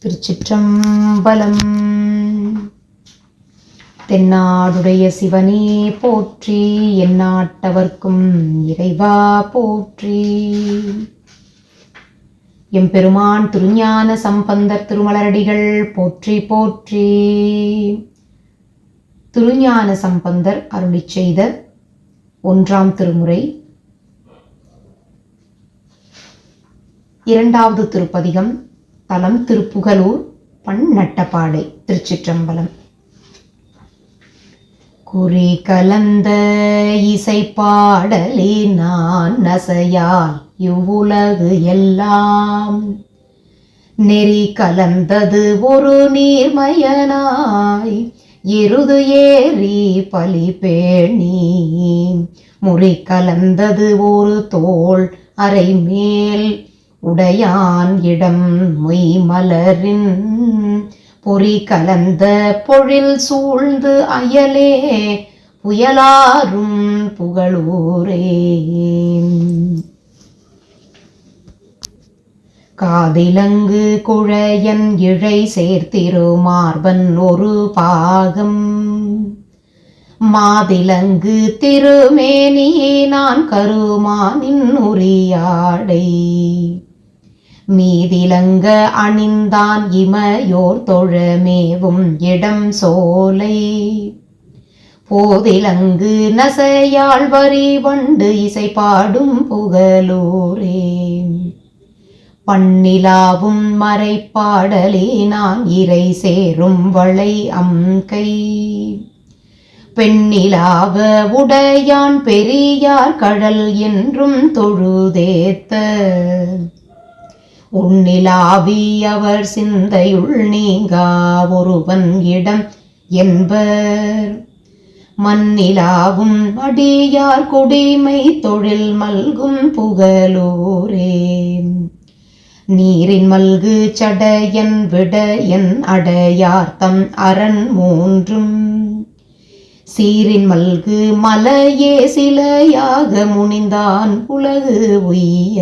திருச்சிற்றம்பலம். தென்னாடுடைய சிவனே போற்றி, எந்நாட்டவர்க்கும் இறைவா போற்றி. எம்பெருமான் திருஞான சம்பந்தர் திருமலரடிகள் போற்றி போற்றி. திருஞான சம்பந்தர் அருளிச் செய்த 1ஆம் திருமுறை 2வது திருப்பதிகம். தலம் திருப்புகலூர், பண் நட்டப்பாடை. திருச்சிற்றம்பலம். குறி கலந்த இசைப்பாடலே நான் நசையால் இவ்வுலகு எல்லாம் நெறி கலந்தது ஒரு நீர்மயனாய் எருது ஏறி பலி பேணி முறி கலந்தது ஒரு தோள் அரை மேல் உடையான் இடம் மொய் மலரின் பொறி கலந்த பொழில் சூழ்ந்து அயலே புயலாரும் புகழூரே. காதிலங்கு குழையன் இழை சேர்த்திரு மார்பன் ஒரு பாகம் மாதிலங்கு திருமேனியே நான் கருமானின் உரியாடை மீதிலங்க அணிந்தான் இமையோர் தொழமேவும் இடம் சோலை போதிலங்கு நசையாள் வரி வண்டு இசை பாடும் புகழூரே. பண்ணிலாவும் மறைப்பாடலே நான் இறை சேரும் வளை அம்கை பெண்ணிலாவ உடையான் பெரியார் கடல் என்றும் தொழுதேத்த உன்னிலாவி அவர் சிந்தையுள் நீங்கா ஒருவன் இடம் என்பர் மண்ணிலாவும் அடியார் குடிமை தொழில் மல்கும் புகழூரே. நீரின் மல்கு சடையன் விடையன் அடையார்த்தம் அரண் மூன்றும் சீரின் மல்கு மலையே சிலையாக முனிந்தான் உலகு உய்ய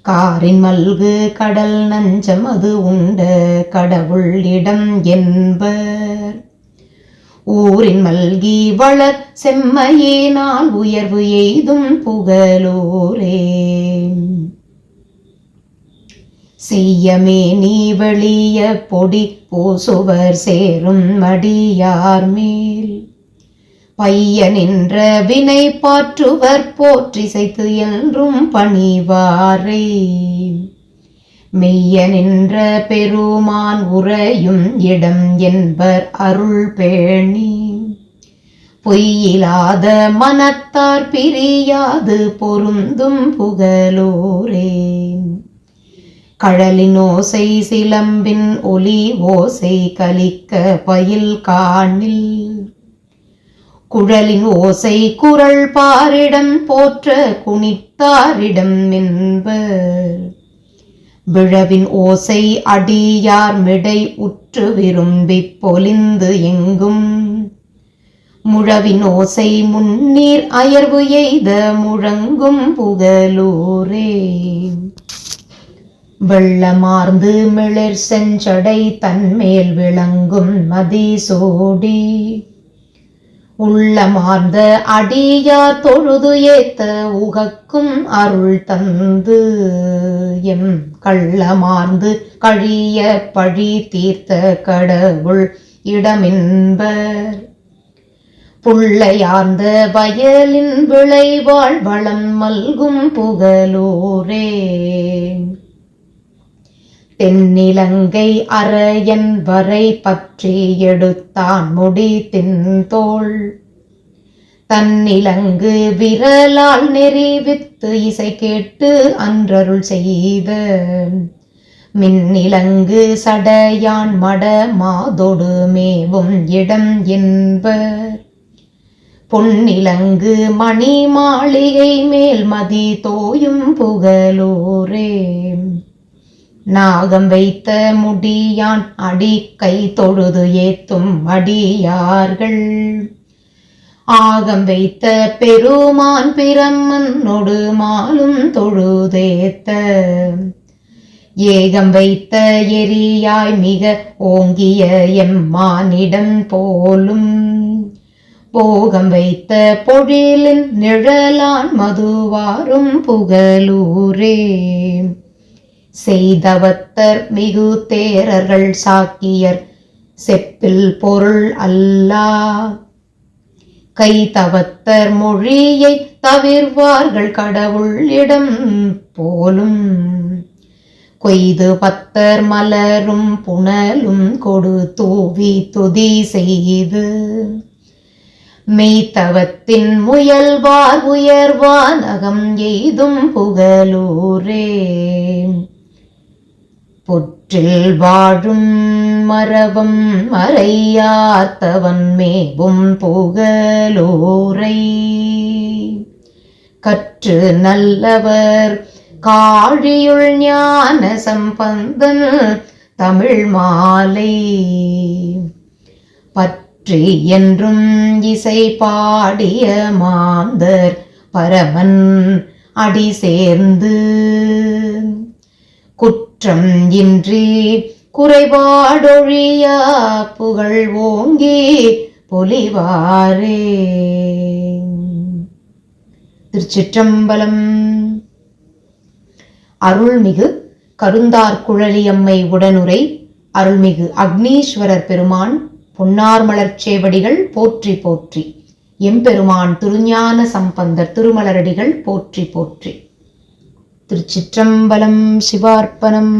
காரின் மல்கு கடல் நஞ்சம் அது உண்ட கடவுள் இடம் என்பர் ஊரின் மல்கி வளர் செம்மையினால் உயர்வு எய்தும் புகழூரே. செய்யமே நீ வெளிய பொடி பூசுவர் சேரும் மடியார் மேல் பைய நின்ற வினை பாற்றுவர் போற்றிசைத்து என்றும் பணிவாரே. மெய்ய நின்ற பெருமான் உறையும் இடம் என்பர் அருள் பேணி பொய்யிலாத மனத்தார் பிரியாது பொருந்தும் புகழூரே. கழலின் ஓசை சிலம்பின் ஒலி ஓசை கலிக்க பயில் காணில் குழலின் ஓசை குரல் பாரிடம் போற்ற குனித்தாரிடம் என்பர் விழவின் ஓசை அடியார் மிடை உற்று விரும்பி பொலிந்து எங்கும் முழவின் ஓசை முன்னீர் அயர்வு எய்த முழங்கும் புகழூரே. வெள்ளமார்ந்து மிளிர் செஞ்சடை தன்மேல் விளங்கும் மதி சூடி உள்ளமார்ந்த அடியார் தொழுது ஏத்த உகக்கும் அருள் தந்து எம் கள்ளமார்ந்து கழிய பழி தீர்த்த கடவுள் இடமென்பர் புள்ளையார்ந்த வயலின் விளைவாழ் வளம் மல்கும் புகழூரே. தென்னிலங்கை அரையன் வரை பற்றி எடுத்தான் முடி தின்தோள் தன்னிலங்கு விரலால் நெறிவித்து இசை கேட்டு அன்றருள் செய்த மின்னிலங்கு சடையான் மட மாதொடு மேவும் இடம் என்பர் பொன்னிலங்கு மணி மாளிகை மேல் மதி தோயும் புகழூரே. நாகம் வைத்த முடியான் அடி கை தொழுது ஏத்தும் அடியார்கள் ஆகம் வைத்த பெருமான் பிரம்மனொடு மாலும் தொழுதேத்த ஏகம் வைத்த எரியாய் மிக ஓங்கிய எம்மானிடம் போலும் போகம் வைத்த பொழிலின் நிழலான் மதுவாரும் புகழூரே செய்தவத்தர் மிகு தேரர்கள் சாக்கியர் செப்பில் பொருள் அல்லா கைதவத்தர் மொழியை தவிர்வார்கள் கடவுள் இடம் போலும் கொய்து பத்தர் மலரும் புனலும் கொடு தூவி துதி செய்து மெய்தவத்தின் முயல்வார் உயர்வானகம் எய்தும் புகழூரே புற்றில் வாழும் மரபம் மறையாத்தவன் மேவும் புகழூரை கற்று நல்லவர் காழியுள் ஞான சம்பந்தன் தமிழ் மாலை பற்றி என்றும் இசை பாடிய மாந்தர் பரமன் அடி சேர்ந்து குற்றம் இன்றி குறைபாடொழியா புகழ் ஓங்கி பொலிவாரே. திருச்சிற்றம்பலம். அருள்மிகு கருந்தார்குழலியம்மை உடனுரை அருள்மிகு அக்னீஸ்வரர் பெருமான் பொன்னார் மலர்ச்சேவடிகள் போற்றி போற்றி. எம்பெருமான் திருஞான சம்பந்தர் திருமலரடிகள் போற்றி போற்றி. திருச்சிற்றம்பலம். சிவார்ப்பணம்.